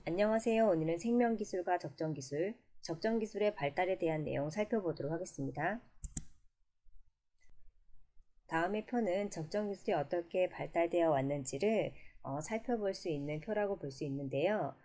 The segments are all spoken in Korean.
안녕하세요. 오늘은 생명기술과 적정기술, 적정기술의 발달에 대한 내용 살펴보도록 하겠습니다. 다음의 표는 적정기술이 어떻게 발달되어 왔는지를 살펴볼 수 있는 표라고 볼 수 있는데요.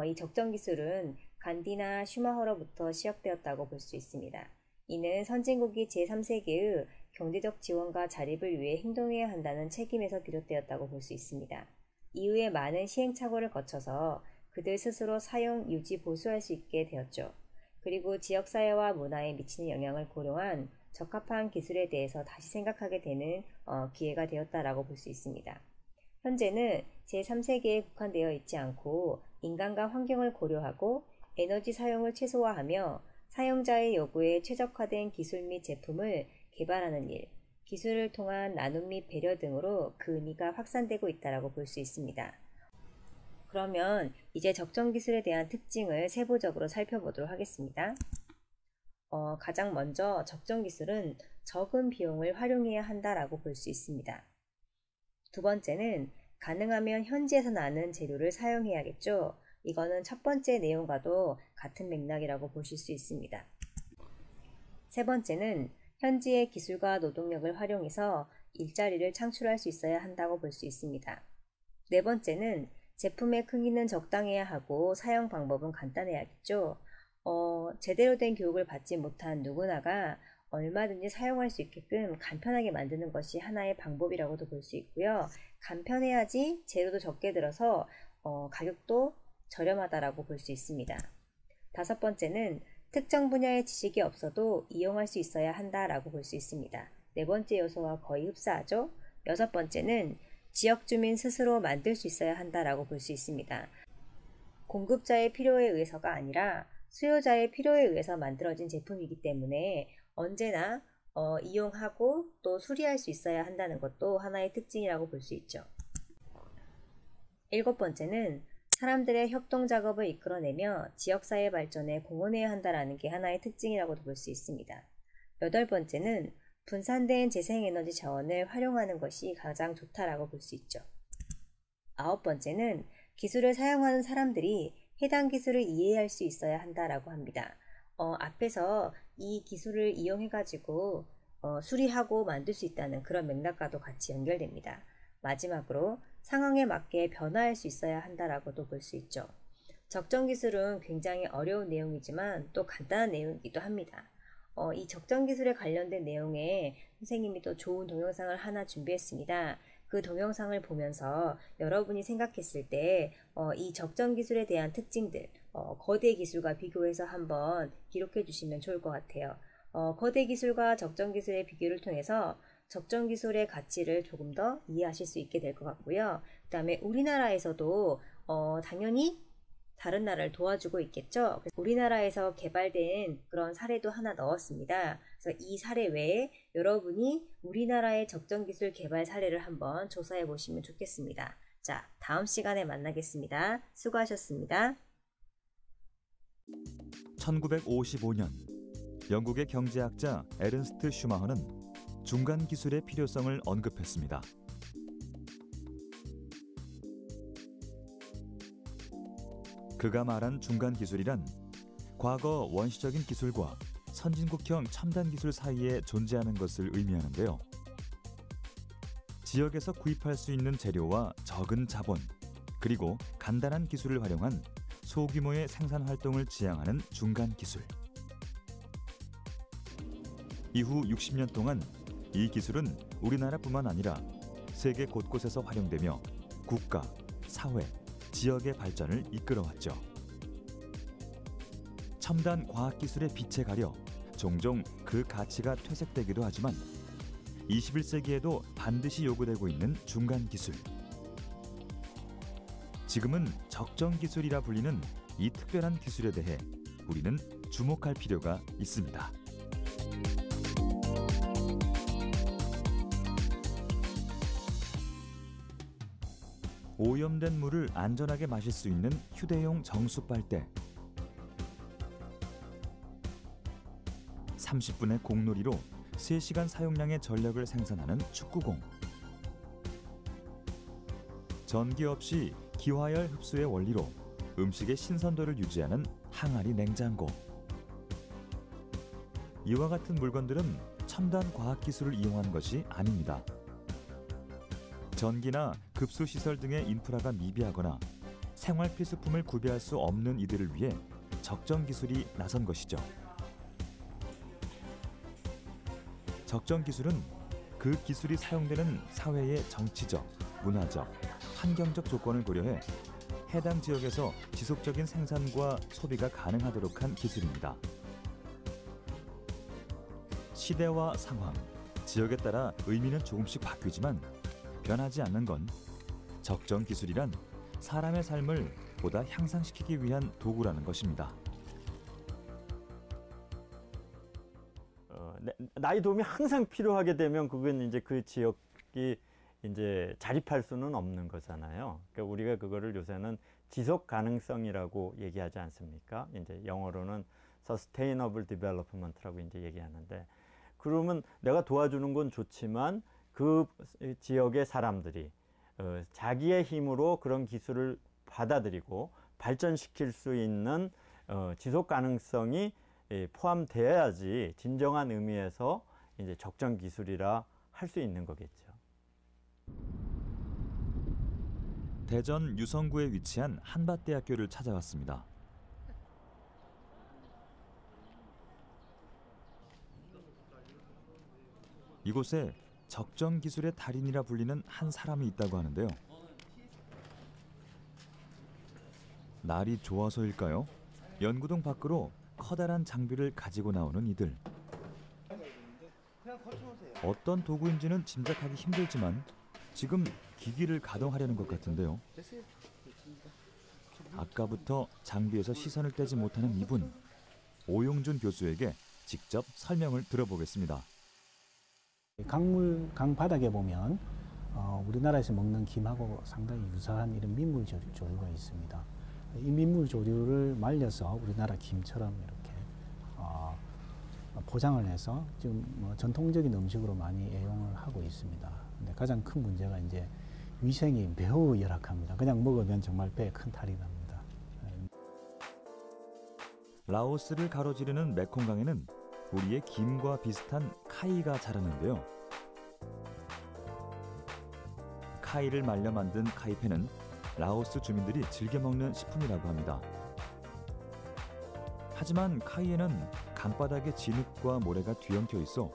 이 적정기술은 간디나 슈마허로부터 시작되었다고 볼 수 있습니다. 이는 선진국이 제3세계의 경제적 지원과 자립을 위해 행동해야 한다는 책임에서 비롯되었다고 볼 수 있습니다. 이후에 많은 시행착오를 거쳐서 그들 스스로 사용, 유지, 보수할 수 있게 되었죠. 그리고 지역사회와 문화에 미치는 영향을 고려한 적합한 기술에 대해서 다시 생각하게 되는 기회가 되었다라고 볼 수 있습니다. 현재는 제3세계에 국한되어 있지 않고 인간과 환경을 고려하고 에너지 사용을 최소화하며 사용자의 요구에 최적화된 기술 및 제품을 개발하는 일, 기술을 통한 나눔 및 배려 등으로 그 의미가 확산되고 있다고 볼 수 있습니다. 그러면 이제 적정기술에 대한 특징을 세부적으로 살펴보도록 하겠습니다. 가장 먼저 적정기술은 적은 비용을 활용해야 한다라고 볼 수 있습니다. 두 번째는 가능하면 현지에서 나는 재료를 사용해야겠죠. 이거는 첫 번째 내용과도 같은 맥락이라고 보실 수 있습니다. 세 번째는 현지의 기술과 노동력을 활용해서 일자리를 창출할 수 있어야 한다고 볼 수 있습니다. 네 번째는 제품의 크기는 적당해야 하고 사용 방법은 간단해야겠죠. 제대로 된 교육을 받지 못한 누구나가 얼마든지 사용할 수 있게끔 간편하게 만드는 것이 하나의 방법이라고도 볼 수 있고요. 간편해야지 재료도 적게 들어서 가격도 저렴하다라고 볼 수 있습니다. 다섯 번째는 특정 분야의 지식이 없어도 이용할 수 있어야 한다라고 볼 수 있습니다. 네 번째 요소와 거의 흡사하죠. 여섯 번째는 지역 주민 스스로 만들 수 있어야 한다라고 볼 수 있습니다. 공급자의 필요에 의해서가 아니라 수요자의 필요에 의해서 만들어진 제품이기 때문에 언제나 이용하고 또 수리할 수 있어야 한다는 것도 하나의 특징이라고 볼 수 있죠. 일곱 번째는 사람들의 협동 작업을 이끌어내며 지역사회 발전에 공헌해야 한다는 게 하나의 특징이라고도 볼 수 있습니다. 여덟 번째는 분산된 재생에너지 자원을 활용하는 것이 가장 좋다라고 볼 수 있죠. 아홉 번째는 기술을 사용하는 사람들이 해당 기술을 이해할 수 있어야 한다라고 합니다. 앞에서 이 기술을 이용해가지고 수리하고 만들 수 있다는 그런 맥락과도 같이 연결됩니다. 마지막으로 상황에 맞게 변화할 수 있어야 한다라고도 볼 수 있죠. 적정기술은 굉장히 어려운 내용이지만 또 간단한 내용이기도 합니다. 이 적정기술에 관련된 내용에 선생님이 또 좋은 동영상을 하나 준비했습니다. 그 동영상을 보면서 여러분이 생각했을 때 이 적정기술에 대한 특징들, 거대 기술과 비교해서 한번 기록해 주시면 좋을 것 같아요. 거대 기술과 적정기술의 비교를 통해서 적정기술의 가치를 조금 더 이해하실 수 있게 될 것 같고요. 그 다음에 우리나라에서도 당연히 다른 나라를 도와주고 있겠죠. 우리나라에서 개발된 그런 사례도 하나 넣었습니다. 그래서 이 사례 외에 여러분이 우리나라의 적정기술 개발 사례를 한번 조사해 보시면 좋겠습니다. 자, 다음 시간에 만나겠습니다. 수고하셨습니다. 1955년 영국의 경제학자 에른스트 슈마허는 중간 기술의 필요성을 언급했습니다. 그가 말한 중간 기술이란 과거 원시적인 기술과 선진국형 첨단 기술 사이에 존재하는 것을 의미하는데요. 지역에서 구입할 수 있는 재료와 적은 자본, 그리고 간단한 기술을 활용한 소규모의 생산 활동을 지향하는 중간 기술. 이후 60년 동안 이 기술은 우리나라뿐만 아니라 세계 곳곳에서 활용되며 국가, 사회, 지역의 발전을 이끌어왔죠. 첨단 과학기술의 빛에 가려 종종 그 가치가 퇴색되기도 하지만 21세기에도 반드시 요구되고 있는 중간 기술. 지금은 적정기술이라 불리는 이 특별한 기술에 대해 우리는 주목할 필요가 있습니다. 오염된 물을 안전하게 마실 수 있는 휴대용 정수빨대, 30분의 공놀이로 3시간 사용량의 전력을 생산하는 축구공, 전기 없이 기화열 흡수의 원리로 음식의 신선도를 유지하는 항아리 냉장고. 이와 같은 물건들은 첨단 과학기술을 이용한 것이 아닙니다. 전기나 급수시설 등의 인프라가 미비하거나 생활 필수품을 구비할 수 없는 이들을 위해 적정기술이 나선 것이죠. 적정기술은 그 기술이 사용되는 사회의 정치적, 문화적, 환경적 조건을 고려해 해당 지역에서 지속적인 생산과 소비가 가능하도록 한 기술입니다. 시대와 상황, 지역에 따라 의미는 조금씩 바뀌지만 변하지 않는 건 적정기술이란 사람의 삶을 보다 향상시키기 위한 도구라는 것입니다. 나의 도움이 항상 필요하게 되면 그건 이제 그 지역이 이제 자립할 수는 없는 거잖아요. 그러니까 우리가 그거를 요새는 지속 가능성이라고 얘기하지 않습니까? 이제 영어로는 sustainable development라고 이제 얘기하는데, 그러면 내가 도와주는 건 좋지만 그 지역의 사람들이 자기의 힘으로 그런 기술을 받아들이고 발전시킬 수 있는 지속 가능성이 포함되어야지 진정한 의미에서 이제 적정 기술이라 할 수 있는 거겠죠. 대전 유성구에 위치한 한밭대학교를 찾아왔습니다. 이곳에 적정기술의 달인이라 불리는 한 사람이 있다고 하는데요. 날이 좋아서일까요? 연구동 밖으로 커다란 장비를 가지고 나오는 이들. 어떤 도구인지는 짐작하기 힘들지만 지금 기기를 가동하려는 것 같은데요. 아까부터 장비에서 시선을 떼지 못하는 이분, 오용준 교수에게 직접 설명을 들어보겠습니다. 강 바닥에 보면 우리나라에서 먹는 김하고 상당히 유사한 이런 민물 조류가 있습니다. 이 민물 조류를 말려서 우리나라 김처럼 이렇게 포장을 해서 지금 전통적인 음식으로 많이 애용을 하고 있습니다. 근데 가장 큰 문제가 이제 위생이 매우 열악합니다. 그냥 먹으면 정말 배에 큰 탈이 납니다. 라오스를 가로지르는 메콩강에는 우리의 김과 비슷한 카이가 자라는데요. 카이를 말려 만든 카이페는 라오스 주민들이 즐겨 먹는 식품이라고 합니다. 하지만 카이에는 강바닥에 진흙과 모래가 뒤엉켜 있어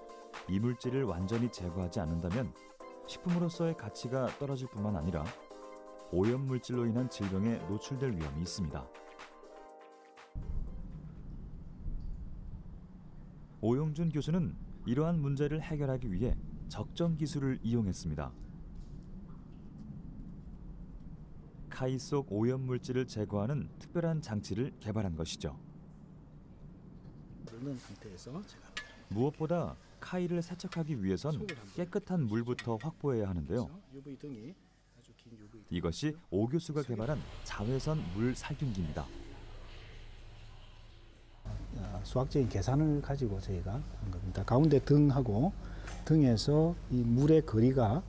이물질을 완전히 제거하지 않는다면 식품으로서의 가치가 떨어질 뿐만 아니라 오염물질로 인한 질병에 노출될 위험이 있습니다. 오용준 교수는 이러한 문제를 해결하기 위해 적정 기술을 이용했습니다. 카이 속 오염물질을 제거하는 특별한 장치를 개발한 것이죠. 무엇보다 카이를 세척하기 위해선 깨끗한 물부터 확보해야 하는데요. 이것이 오 교수가 개발한 자외선 물 살균기입니다. 수학적인 계산을 가지고 저희가 한 겁니다. 가운데 등하고 등에서 이 물의 거리가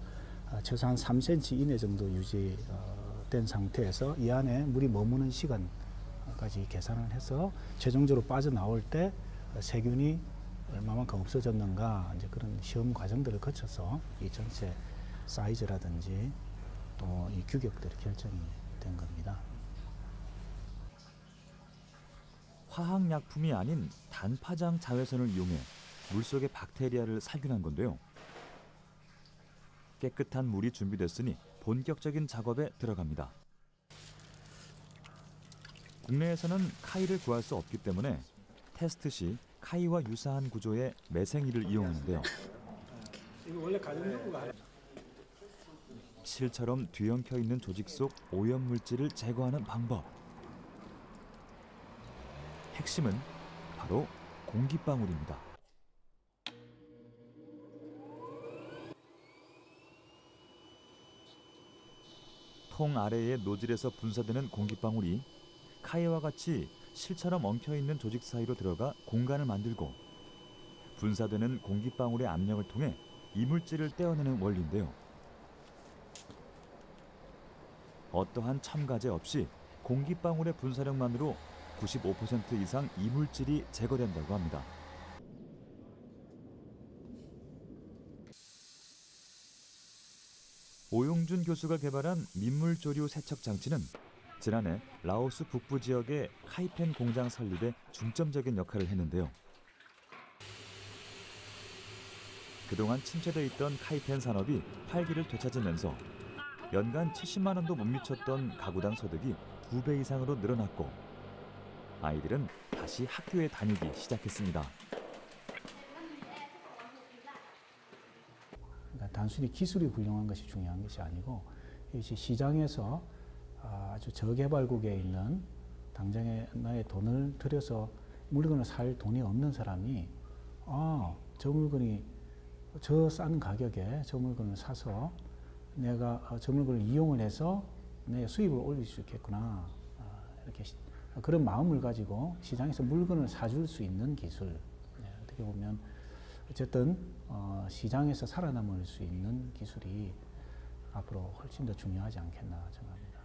최소한 3cm 이내 정도 유지된 상태에서 이 안에 물이 머무는 시간까지 계산을 해서 최종적으로 빠져나올 때 세균이 얼마만큼 없어졌는가, 이제 그런 시험 과정들을 거쳐서 이 전체 사이즈라든지 또 이 규격들이 결정이 된 겁니다. 화학약품이 아닌 단파장 자외선을 이용해 물속의 박테리아를 살균한 건데요. 깨끗한 물이 준비됐으니 본격적인 작업에 들어갑니다. 국내에서는 카이를 구할 수 없기 때문에 테스트 시 카이와 유사한 구조의 매생이를 이용하는데요. 실처럼 뒤엉켜 있는 조직 속 오염물질을 제거하는 방법. 핵심은 바로 공기방울입니다. 통 아래의 노즐에서 분사되는 공기방울이 카이와 같이 실처럼 엉켜있는 조직 사이로 들어가 공간을 만들고 분사되는 공기방울의 압력을 통해 이물질을 떼어내는 원리인데요. 어떠한 첨가제 없이 공기방울의 분사력만으로 95% 이상 이물질이 제거된다고 합니다. 오용준 교수가 개발한 민물조류 세척 장치는 지난해 라오스 북부 지역의 카이펜 공장 설립에 중점적인 역할을 했는데요. 그동안 침체돼 있던 카이펜 산업이 활기를 되찾으면서 연간 70만 원도 못 미쳤던 가구당 소득이 2배 이상으로 늘어났고 아이들은 다시 학교에 다니기 시작했습니다. 그러니까 단순히 기술이 훌륭한 것이 중요한 것이 아니고 이것이 시장에서 아주 저개발국에 있는 당장에 나의 돈을 들여서 물건을 살 돈이 없는 사람이 저 물건이 저 싼 가격에 저 물건을 사서 내가 저 물건을 이용을 해서 내 수입을 올릴 수 있겠구나. 이렇게 그런 마음을 가지고 시장에서 물건을 사줄 수 있는 기술. 어떻게 보면 어쨌든 시장에서 살아남을 수 있는 기술이 앞으로 훨씬 더 중요하지 않겠나 생각합니다.